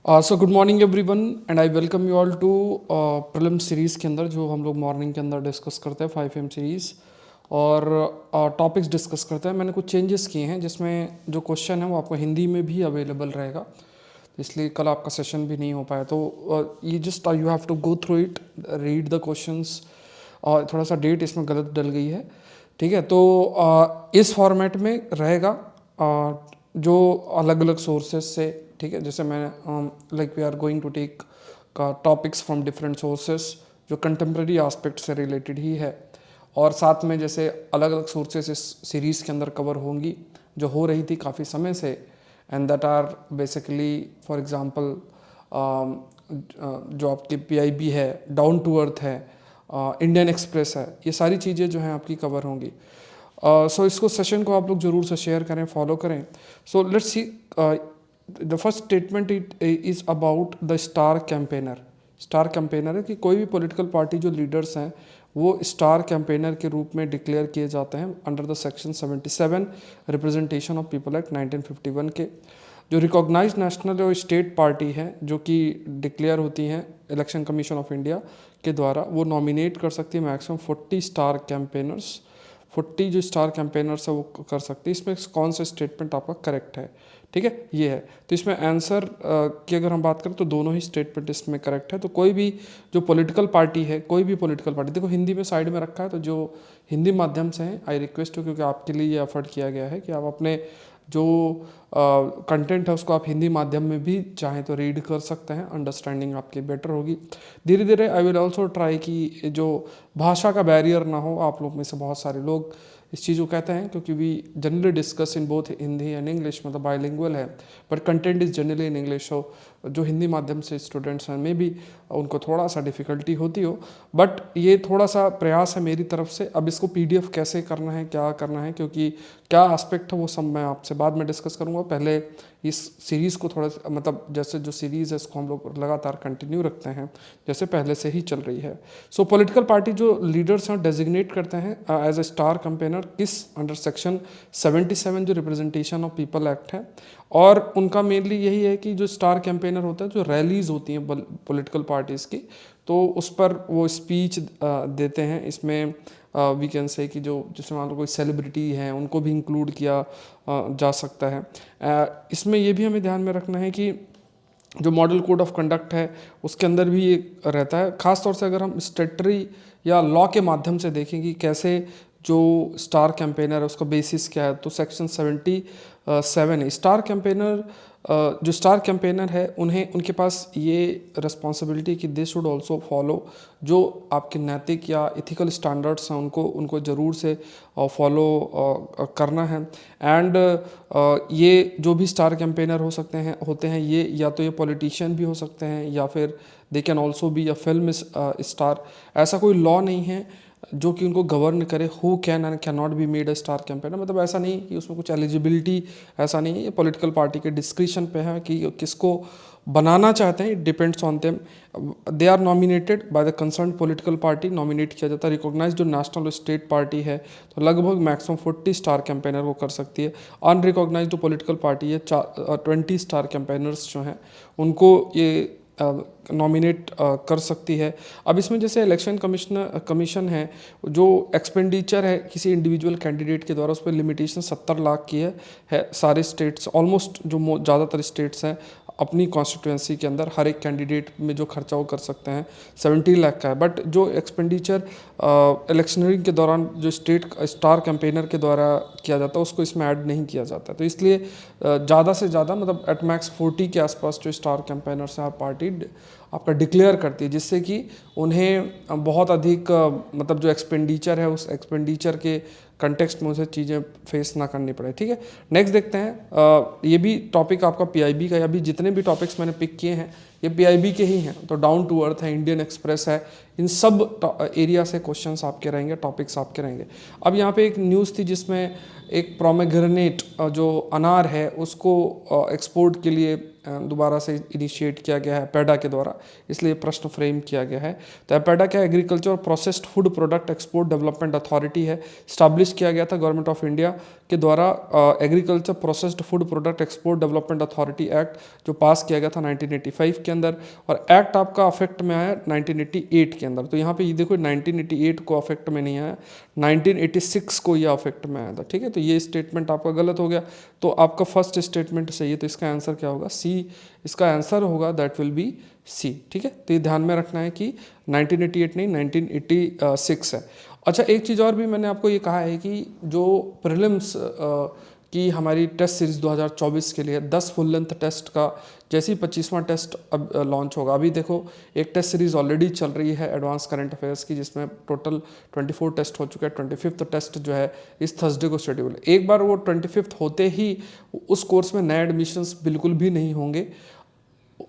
So good morning everyone and I welcome you all to prelim series के अंदर जो हम लोग मॉर्निंग के अंदर डिस्कस करते हैं 5 AM सीरीज़ और टॉपिक्स डिस्कस करते हैं। मैंने कुछ चेंजेस किए हैं जिसमें जो क्वेश्चन है वो आपको हिंदी में भी अवेलेबल रहेगा, तो इसलिए कल आपका सेशन भी नहीं हो पाया। तो ये just you have to go through it, read the questions. और थोड़ा सा डेट इसमें गलत डल गई है, ठीक है। तो इस फॉर्मेट में रहेगा जो अलग अलग सोर्सेज से, ठीक है। जैसे मैं like we are going to take topics from different sources जो कंटेम्प्रेरी एस्पेक्ट से रिलेटेड ही है, और साथ में जैसे अलग अलग सोर्सेस इस सीरीज़ के अंदर कवर होंगी जो हो रही थी काफ़ी समय से, and that are basically for example जो आपकी पीआईबी है, डाउन टू अर्थ है, इंडियन एक्सप्रेस है, ये सारी चीज़ें जो हैं आपकी कवर होंगी। सो इसको सेशन को आप लोग ज़रूर से शेयर करें, फॉलो करें। So let's see the first statement it is about the star campaigner. Star campaigner है कि कोई भी पॉलिटिकल पार्टी जो लीडर्स हैं वो स्टार कैंपेनर के रूप में डिक्लेयर किए जाते हैं under the section 77 representation of people act 1951 के। जो रिकॉग्नाइज नेशनल और स्टेट पार्टी है जो कि डिक्लेयर होती हैं इलेक्शन कमीशन ऑफ इंडिया के द्वारा, वो नॉमिनेट कर सकती है मैक्सिमम 40 स्टार कैंपेनर्स। 40 जो स्टार कैंपेनर्स है वो कर सकती है। इसमें कौन सा स्टेटमेंट आपका करेक्ट है, ठीक है, ये है। तो इसमें आंसर की अगर हम बात करें तो दोनों ही स्टेटमेंट इसमें करेक्ट है। तो कोई भी जो पॉलिटिकल पार्टी है, कोई भी पॉलिटिकल पार्टी, देखो हिंदी में साइड में रखा है, तो जो हिंदी माध्यम से हैं आई रिक्वेस्ट हो, क्योंकि आपके लिए ये एफर्ट किया गया है कि आप अपने जो कंटेंट है उसको आप हिंदी माध्यम में भी चाहें तो रीड कर सकते हैं, अंडरस्टैंडिंग आपकी बेटर होगी। धीरे धीरे आई विल ऑल्सो ट्राई कि जो भाषा का बैरियर ना हो। आप लोग में से बहुत सारे लोग इस चीज़ को कहते हैं क्योंकि we generally discuss in both Hindi and English, मतलब बाइलिंगुअल है, but content is generally in English. So जो हिंदी माध्यम से स्टूडेंट्स हैं मे बी उनको थोड़ा सा डिफ़िकल्टी होती हो, बट ये थोड़ा सा प्रयास है मेरी तरफ से। अब इसको पीडीएफ कैसे करना है, क्या करना है, क्योंकि क्या एस्पेक्ट है वो सब मैं आपसे बाद में डिस्कस करूँगा। पहले इस सीरीज़ को थोड़ा मतलब जैसे जो सीरीज़ है इसको हम लोग लगातार कंटिन्यू रखते हैं जैसे पहले से ही चल रही है। सो पॉलिटिकल पार्टी जो लीडर्स हैं डेजिग्नेट करते हैं एज ए स्टार कैंपेनर किस अंडर सेक्शन 77 जो रिप्रेजेंटेशन ऑफ पीपल एक्ट है, और उनका मेनली यही है कि जो स्टार कैंपेनर होता है, जो रैलीज होती हैं पॉलिटिकल पार्टीज़ की, तो उस पर वो स्पीच देते हैं। इसमें वी कैन से कि जो जैसे मान लो कोई सेलिब्रिटी हैं उनको भी इंक्लूड किया जा सकता है। इसमें ये भी हमें ध्यान में रखना है कि जो मॉडल कोड ऑफ कंडक्ट है उसके अंदर भी ये रहता है। ख़ास तौर से अगर हम स्टेटरी या लॉ के माध्यम से देखें कि कैसे जो स्टार कैंपेनर है उसका बेसिस क्या है, तो सेक्शन 77 है। स्टार कैंपेनर जो स्टार कैंपेनर है उन्हें उनके पास ये रिस्पॉन्सिबिलिटी कि दे शुड ऑल्सो फॉलो जो आपके नैतिक या इथिकल स्टैंडर्ड्स हैं उनको ज़रूर से फॉलो करना है। एंड ये जो भी स्टार कैंपेनर होते हैं ये या तो ये पॉलिटिशियन भी हो सकते हैं या फिर they can also be a film star. ऐसा कोई लॉ नहीं है जो कि उनको गवर्न करे who can and can not be made a star campaigner. मतलब ऐसा नहीं कि उसमें कुछ एलिजिबिलिटी, ऐसा नहीं है। ये पॉलिटिकल पार्टी के डिस्क्रिप्शन पे है कि किसको बनाना चाहते हैं, it depends on them. They are nominated by the concern political party, nominate किया जाता है। रिकॉग्नाइज जो नेशनल स्टेट पार्टी है तो लगभग मैक्सिमम 40 स्टार कैंपेनर वो कर सकती है। अनरिकॉग्नाइज जो पॉलिटिकल पार्टी है 20 स्टार कैंपेनर्स जो हैं उनको ये नॉमिनेट कर सकती है। अब इसमें जैसे इलेक्शन कमीशन है, जो एक्सपेंडिचर है किसी इंडिविजुअल कैंडिडेट के द्वारा उस पर लिमिटेशन 70 लाख की है। सारे स्टेट्स ऑलमोस्ट जो ज़्यादातर स्टेट्स हैं अपनी कॉन्स्टिट्यूंसी के अंदर हर एक कैंडिडेट में जो खर्चा वो कर सकते हैं 70 लाख का है। बट जो एक्सपेंडिचर इलेक्शनरी के दौरान जो स्टेट स्टार कैंपेनर के द्वारा किया जाता है उसको इसमें ऐड नहीं किया जाता। तो इसलिए ज़्यादा से ज़्यादा मतलब एट मैक्स 40 के आसपास जो स्टार कैंपेनर्स हैं पार्टी आपका डिक्लेयर करती है, जिससे कि उन्हें बहुत अधिक मतलब जो एक्सपेंडिचर है उस एक्सपेंडिचर के कंटेक्स्ट में उसे चीज़ें फेस ना करनी पड़े, ठीक है। नेक्स्ट देखते हैं, ये भी टॉपिक आपका पीआईबी का, अभी जितने भी टॉपिक्स मैंने पिक किए हैं ये पीआईबी के ही हैं। तो डाउन टू अर्थ है, इंडियन एक्सप्रेस है, इन सब एरिया से क्वेश्चंस आपके रहेंगे, टॉपिक्स आपके रहेंगे। अब यहाँ पे एक न्यूज़ थी जिसमें एक प्रोमेग्रेनेट जो अनार है उसको एक्सपोर्ट के लिए दोबारा से इनिशिएट किया गया है पैडा के द्वारा, इसलिए प्रश्न फ्रेम किया गया है। तो पैडा क्या, एग्रीकल्चर और processed food product export development authority है, स्टैब्लिश किया गया था गवर्नमेंट ऑफ इंडिया के द्वारा। Agriculture processed food product export development authority act जो पास किया गया था 1985 के अंदर, और एक्ट आपका अफेक्ट में आया 1988 के अंदर। तो यहाँ पे ये देखो 1988 को अफेक्ट में नहीं आया, 1986 को ये अफेक्ट में आया था, ठीक है। तो ये स्टेटमेंट आपका गलत हो गया, तो आपका फर्स्ट स्टेटमेंट सही है, तो इसका आंसर क्या होगा, सी इसका आंसर होगा, दैट विल बी सी, ठीक है। तो ये ध्यान में रखना है कि 1988 नहीं 1986 है। अच्छा, एक चीज़ और भी मैंने आपको ये कहा है कि जो प्रीलिम्स की हमारी टेस्ट सीरीज़ 2024 के लिए 10 फुल लेंथ टेस्ट का जैसे ही 25वां टेस्ट अब लॉन्च होगा, अभी देखो एक टेस्ट सीरीज़ ऑलरेडी चल रही है एडवांस करंट अफेयर्स की, जिसमें टोटल 24 टेस्ट हो चुके हैं। 25th टेस्ट जो है इस थर्सडे को शेड्यूल है। एक बार वो 25th होते ही उस कोर्स में नए एडमिशन्स बिल्कुल भी नहीं होंगे।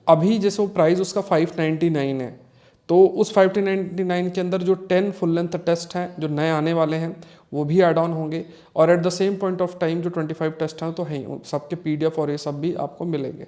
अभी जैसे वो प्राइस उसका 599 है, तो उस 599 के अंदर जो 10 फुल लेंथ टेस्ट हैं जो नए आने वाले हैं वो भी ऐड ऑन होंगे, और at the same point of time जो 25 टेस्ट हैं तो हैं, सबके PDF और ये सब भी आपको मिलेंगे।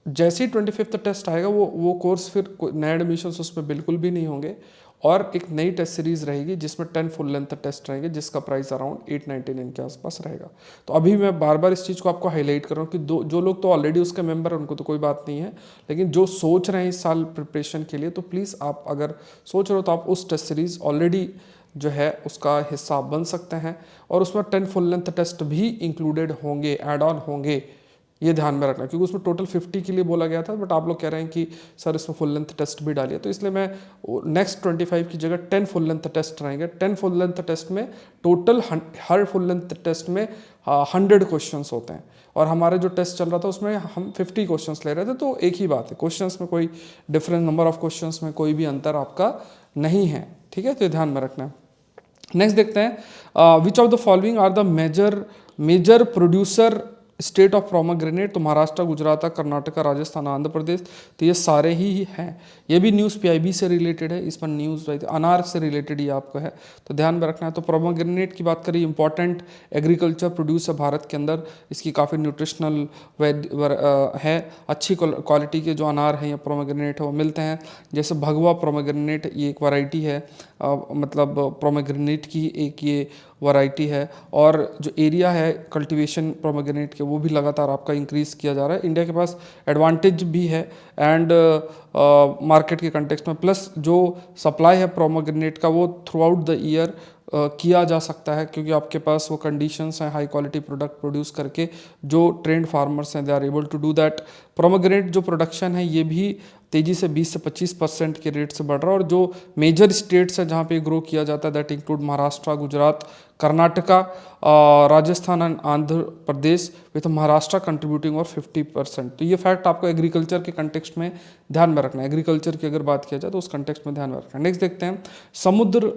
जैसे ही 25th टेस्ट आएगा वो कोर्स फिर नए एडमिशन्स उसमें बिल्कुल भी नहीं होंगे, और एक नई टेस्ट सीरीज रहेगी जिसमें 10 फुल लेंथ टेस्ट रहेंगे, जिसका प्राइस अराउंड 899 के आसपास रहेगा। तो अभी मैं बार बार इस चीज़ को आपको हाईलाइट कर रहा हूँ कि जो लोग तो ऑलरेडी उसके मेंबर हैं उनको तो कोई बात नहीं है, लेकिन जो सोच रहे हैं इस साल प्रिपरेशन के लिए, तो प्लीज़ आप अगर सोच रहे हो तो आप उस टेस्ट सीरीज़ ऑलरेडी जो है उसका हिस्सा बन सकते हैं, और उसमें 10 फुल लेंथ टेस्ट भी इंक्लूडेड होंगे, एड ऑन होंगे, ये ध्यान में रखना, क्योंकि उसमें टोटल 50 के लिए बोला गया था, बट आप लोग कह रहे हैं कि सर इसमें फुल लेंथ टेस्ट भी डालिए, तो इसलिए मैं नेक्स्ट 25 की जगह 10 फुल लेंथ टेस्ट रहेंगे। 10 फुल लेंथ टेस्ट में टोटल हर फुल लेंथ टेस्ट में 100 क्वेश्चंस होते हैं, और हमारे जो टेस्ट चल रहा था उसमें हम 50 क्वेश्चंस ले रहे थे। तो एक ही बात है, क्वेश्चंस में कोई डिफरेंट, नंबर ऑफ क्वेश्चंस में कोई भी अंतर आपका नहीं है, ठीक है। तो ध्यान में रखना है। नेक्स्ट देखते हैं, which of the following are the major producer state of pomegranate. तो महाराष्ट्र, गुजरात, कर्नाटक, राजस्थान, आंध्र प्रदेश, तो ये सारे ही हैं। ये भी न्यूज़ PIB से रिलेटेड है, इस पर न्यूज़ रही थी, अनार से रिलेटेड ये आपका है, तो ध्यान में रखना है। तो प्रोमेग्रेनेट की बात करें, इंपॉर्टेंट एग्रीकल्चर प्रोड्यूस है भारत के अंदर, इसकी काफ़ी न्यूट्रिशनल है, अच्छी क्वालिटी के जो अनार हैं या प्रोमेग्रेनेट है वो मिलते हैं। जैसे भगवा प्रोमेग्रेनेट, ये एक वैरायटी है, मतलब प्रोमेग्रेनेट की एक ये वैरायटी है, और जो एरिया है कल्टीवेशन प्रोमेग्रेनेट के वो भी लगातार आपका इंक्रीज़ किया जा रहा है। इंडिया के पास एडवांटेज भी है एंड मार्केट के कंटेक्स्ट में, प्लस जो सप्लाई है प्रोमेग्रेनेट का वो थ्रू आउट द ईयर किया जा सकता है, क्योंकि आपके पास वो कंडीशंस हैं हाई क्वालिटी प्रोडक्ट प्रोड्यूस करके, जो ट्रेंड फार्मर्स हैं they are able to do that. Pomegranate जो प्रोडक्शन है ये भी तेज़ी से 20 से 25% के रेट से बढ़ रहा है, और जो मेजर स्टेट्स है जहाँ पे ग्रो किया जाता है that include Maharashtra, Gujarat, Karnataka, Rajasthan and Andhra Pradesh, with Maharashtra contributing और 50%। तो ये फैक्ट आपको एग्रीकल्चर के कंटेक्स्ट में ध्यान में रखना है, एग्रीकल्चर की अगर बात किया जाए तो उस कंटेक्स्ट में ध्यान में रखना है। नेक्स्ट देखते हैं, समुद्र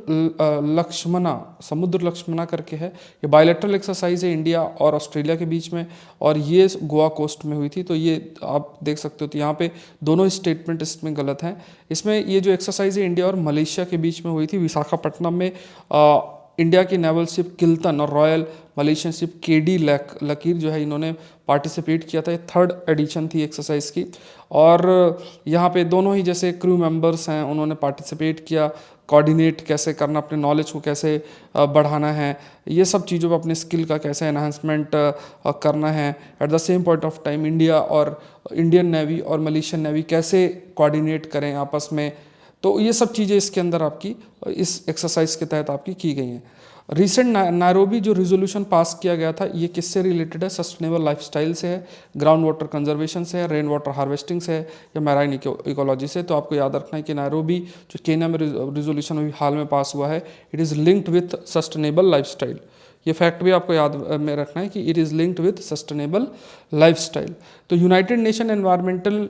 लक्ष्मणा करके है, ये बायलैटरल एक्सरसाइज है इंडिया और ऑस्ट्रेलिया के बीच में, और ये गोवा कोस्ट में हुई थी। तो ये आप देख सकते हो, तो यहाँ पे दोनों स्टेटमेंट इसमें गलत हैं। इसमें ये जो एक्सरसाइज है इंडिया और मलेशिया के बीच में हुई थी, विशाखापट्टनम में। इंडिया की नेवल शिप किल्टन और रॉयल मलेशियन शिप KD लकीर जो है इन्होंने पार्टिसिपेट किया था। ये 3rd एडिशन थी एक्सरसाइज की, और यहाँ पे दोनों ही जैसे क्रू मेंबर्स हैं उन्होंने पार्टिसिपेट किया, कोऑर्डिनेट कैसे करना, अपने नॉलेज को कैसे बढ़ाना है, ये सब चीज़ों पर अपने स्किल का कैसे एनहांसमेंट करना है। At the same point of time India और इंडियन नेवी और मलेशियन नेवी कैसे कोऑर्डिनेट करें आपस में, तो ये सब चीज़ें इसके अंदर आपकी इस एक्सरसाइज के तहत आपकी की गई हैं। रिसेंट नायरोबी जो रिजोल्यूशन पास किया गया था ये किससे रिलेटेड है, सस्टेनेबल लाइफस्टाइल से है, ग्राउंड वाटर कंजर्वेशन से है, रेन वाटर हार्वेस्टिंग से है, या मैराइन इकोलॉजी से। तो आपको याद रखना है कि नायरोबी जो केन्या में रिजोल्यूशन अभी हाल में पास हुआ है, it is linked with sustainable lifestyle. ये फैक्ट भी आपको याद में रखना है कि it is linked with sustainable lifestyle. तो यूनाइटेड नेशन एनवायरमेंटल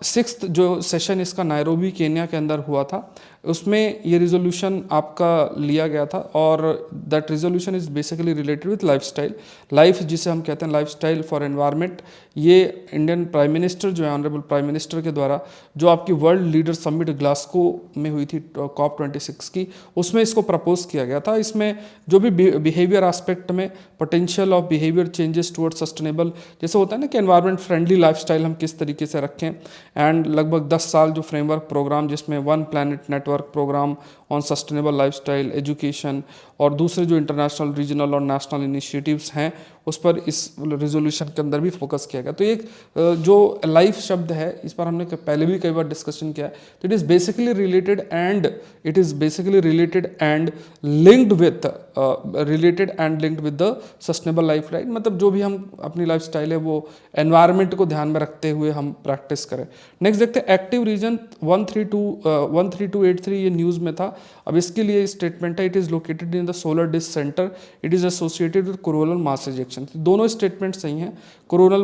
6th जो सेशन इसका नायरोबी केन्या के अंदर हुआ था, उसमें ये रिजोल्यूशन आपका लिया गया था और that resolution is basically related with lifestyle, life जिसे हम कहते हैं लाइफस्टाइल फॉर एनवायरनमेंट। ये इंडियन प्राइम मिनिस्टर जो है, ऑनरेबल प्राइम मिनिस्टर के द्वारा जो आपकी वर्ल्ड लीडर समिट ग्लासगो में हुई थी COP26 की, उसमें इसको प्रपोज किया गया था। इसमें जो भी बिहेवियर एस्पेक्ट में potential of behaviour changes toward sustainable, जैसे होता है ना कि एनवायरनमेंट फ्रेंडली लाइफस्टाइल हम किस तरीके से रखें, एंड लगभग 10 साल जो फ्रेमवर्क प्रोग्राम जिसमें one planet network program on sustainable lifestyle education और दूसरे जो इंटरनेशनल रीजनल और नेशनल इनिशिएटिव्स हैं उस पर इस रिजोल्यूशन के अंदर भी फोकस किया गया। तो एक जो लाइफ शब्द है इस पर हमने पहले भी कई बार डिस्कशन किया है। तो it is basically related and linked with the sustainable life, right. मतलब जो भी हम अपनी लाइफ स्टाइल है वो एनवायरनमेंट को ध्यान में रखते हुए हम प्रैक्टिस करें। नेक्स्ट देखते हैं एक्टिव रीजन 13283, ये न्यूज़ में था। अब इसके लिए स्टेटमेंट है, it is located in the solar disc centre, it is associated with coronal mass ejection. दोनों स्टेटमेंट सही हैं। कोरोनल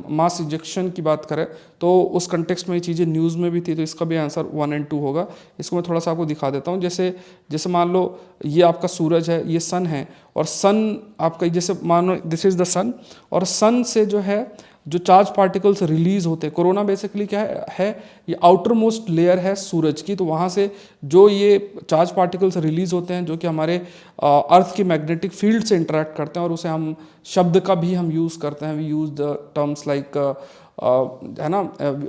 मास इजेक्शन की बात करें तो उस कंटेक्स्ट में ये चीज़ें न्यूज़ में भी थी, तो इसका भी आंसर 1 और 2 होगा। इसको मैं थोड़ा सा आपको दिखा देता हूँ। जैसे मान लो ये आपका सूरज है, ये सन है, और सन आपका जैसे मान लो दिस इज़ द सन, और सन से जो है जो चार्ज पार्टिकल्स रिलीज होते हैं, कोरोना बेसिकली क्या है ये आउटर मोस्ट लेयर है सूरज की, तो वहाँ से जो ये चार्ज पार्टिकल्स रिलीज होते हैं जो कि हमारे अर्थ की मैग्नेटिक फील्ड से इंटरेक्ट करते हैं, और उसे हम शब्द का भी हम यूज़ करते हैं, we use the terms like है ना,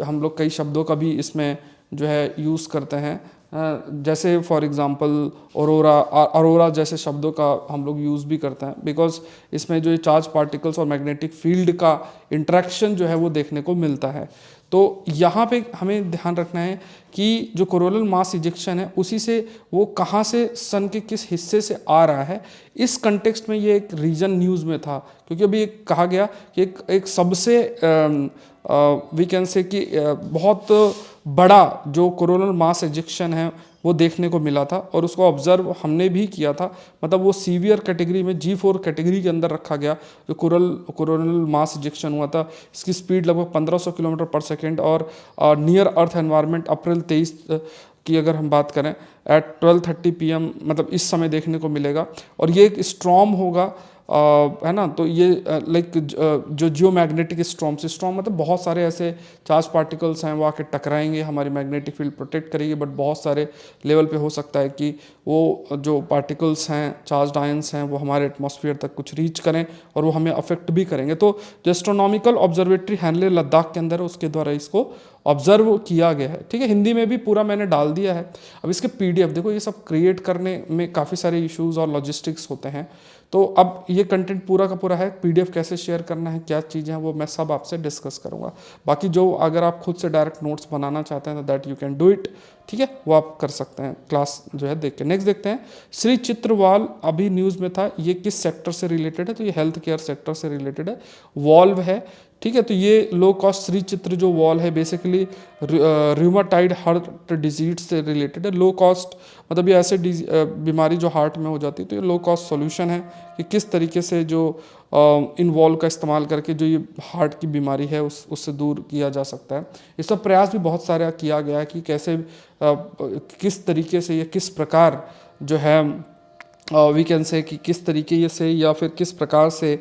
हम लोग कई शब्दों का भी इसमें जो है यूज़ करते हैं, जैसे फॉर एग्जांपल अरोरा जैसे शब्दों का हम लोग यूज़ भी करते हैं, बिकॉज इसमें जो ये चार्ज पार्टिकल्स और मैग्नेटिक फील्ड का इंटरेक्शन जो है वो देखने को मिलता है। तो यहाँ पे हमें ध्यान रखना है कि जो कोरोनल मास इजेक्शन है उसी से वो कहाँ से सन के किस हिस्से से आ रहा है, इस कंटेक्स्ट में ये एक रीजन न्यूज़ में था, क्योंकि अभी एक कहा गया कि एक सबसे वी कैन से कि बहुत बड़ा जो कोरोनल मास इजेक्शन है वो देखने को मिला था, और उसको ऑब्जर्व हमने भी किया था। मतलब वो सीवियर कैटेगरी में G4 कैटेगरी के अंदर रखा गया जो कोरोनल मास इजेक्शन हुआ था। इसकी स्पीड लगभग 1500 किलोमीटर पर सेकेंड, और नियर अर्थ एनवायरनमेंट अप्रैल 23 की अगर हम बात करें एट 12:30 PM, मतलब इस समय देखने को मिलेगा। और ये एक स्ट्रॉम होगा, है ना। तो ये लाइक जो जियोमैग्नेटिक स्ट्रॉम मतलब बहुत सारे ऐसे चार्ज पार्टिकल्स हैं वो आके टकराएंगे, हमारी मैग्नेटिक फील्ड प्रोटेक्ट करेगी, बट बहुत सारे लेवल पे हो सकता है कि वो जो पार्टिकल्स हैं, चार्ज आयंस हैं, वो हमारे एटमॉस्फेयर तक कुछ रीच करें और वो हमें अफेक्ट भी करेंगे। तो जो एस्ट्रोनॉमिकल ऑब्जर्वेटरी हैनले लद्दाख के अंदर है उसके द्वारा इसको ऑब्जर्व किया गया है। ठीक है, हिंदी में भी पूरा मैंने डाल दिया है। अब इसके PDF देखो, ये सब क्रिएट करने में काफ़ी सारे इश्यूज और लॉजिस्टिक्स होते हैं। तो अब ये कंटेंट पूरा का पूरा है, PDF कैसे शेयर करना है, क्या चीज़ें हैं, वो मैं सब आपसे डिस्कस करूँगा। बाकी जो अगर आप खुद से डायरेक्ट नोट्स बनाना चाहते हैं तो that you can do it, ठीक है, वो आप कर सकते हैं क्लास जो है देख के। नेक्स्ट देखते हैं, श्री चित्रवाल अभी न्यूज़ में था, ये किस सेक्टर से रिलेटेड है, तो ये हेल्थ केयर सेक्टर से रिलेटेड है, वॉल्व है। ठीक है, तो ये लो कॉस्ट श्री चित्र जो वॉल है बेसिकली रूमाटाइड हार्ट डिजीज से रिलेटेड है। लो कॉस्ट मतलब ये ऐसे बीमारी जो हार्ट में हो जाती है, तो ये लो कॉस्ट सॉल्यूशन है कि किस तरीके से जो इन वॉल्व का इस्तेमाल करके जो ये हार्ट की बीमारी है उससे दूर किया जा सकता है। इसका प्रयास भी बहुत सारा किया गया है कि कैसे किस तरीके से या किस प्रकार जो है वी कैन से कि किस तरीके से या फिर किस प्रकार से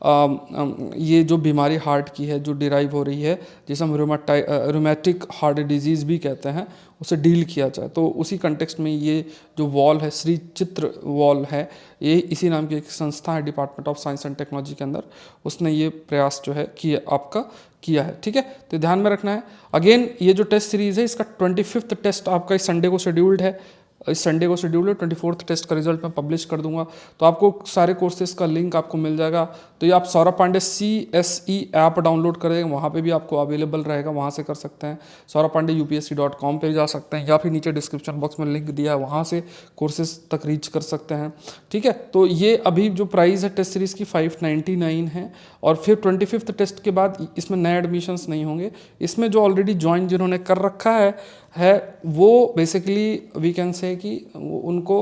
ये जो बीमारी हार्ट की है जो डिराइव हो रही है, जिसे हम रूमेटिक हार्ट डिजीज़ भी कहते हैं, उसे डील किया जाए। तो उसी कंटेक्स्ट में ये जो वॉल है, श्री चित्र वॉल है, ये इसी नाम की एक संस्था है department of science and technology के अंदर, उसने ये प्रयास जो है किया है। ठीक है, तो ध्यान में रखना है। अगेन ये जो टेस्ट सीरीज़ है इसका 25th टेस्ट आपका इस संडे को शेड्यूल्ड है, इस संडे को शेड्यूल है। 24th टेस्ट का रिजल्ट मैं पब्लिश कर दूंगा, तो आपको सारे कोर्सेज का लिंक आपको मिल जाएगा। तो ये आप Saurabh Pandey CSE app download करेंगे, वहाँ पे भी आपको अवेलेबल रहेगा, वहाँ से कर सकते हैं। सौरभ पांडे UPSC.com पे जा सकते हैं, या फिर नीचे डिस्क्रिप्शन बॉक्स में लिंक दिया है, वहाँ से कोर्सेज तक रीच कर सकते हैं। ठीक है, तो ये अभी जो प्राइस है टेस्ट सीरीज़ की 599 है, और फिर 25th टेस्ट के बाद इसमें नए एडमिशन्स नहीं होंगे। इसमें जो ऑलरेडी ज्वाइन जिन्होंने कर रखा है वो बेसिकली वी कैन से कि उनको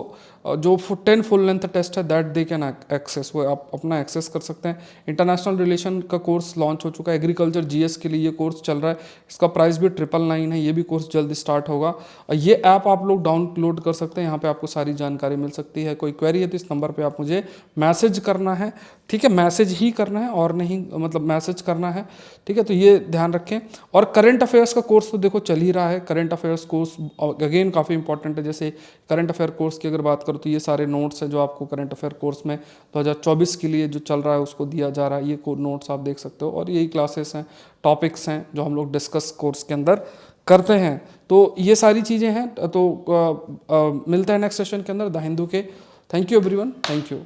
जो 10 फुल लेंथ टेस्ट है दैट दे कैन एक्सेस, वो आप अपना एक्सेस कर सकते हैं। इंटरनेशनल रिलेशन का कोर्स लॉन्च हो चुका है, एग्रीकल्चर जीएस के लिए ये कोर्स चल रहा है, इसका प्राइस भी 999 है, ये भी कोर्स जल्द स्टार्ट होगा। ये ऐप आप लोग डाउनलोड कर सकते हैं, यहाँ पे आपको सारी जानकारी मिल सकती है। कोई क्वेरी है तो इस नंबर पे आप मुझे मैसेज करना है, ठीक है, मैसेज ही करना है और नहीं मतलब मैसेज करना है, ठीक है, तो ये ध्यान रखें। और करंट अफेयर्स का कोर्स तो देखो चल ही रहा है, करंट अफेयर्स कोर्स अगेन काफ़ी इंपॉर्टेंट है। जैसे करंट अफेयर कोर्स की अगर बात करो तो ये सारे नोट्स हैं जो आपको करंट अफेयर कोर्स में 2024 के लिए जो चल रहा है उसको दिया जा रहा है, ये नोट्स आप देख सकते हो। और यही क्लासेस हैं, टॉपिक्स हैं जो हम लोग डिस्कस कोर्स के अंदर करते हैं। तो ये सारी चीज़ें हैं। तो मिलते हैं नेक्स्ट सेशन के अंदर द हिंदू के। Thank you everyone, thank you.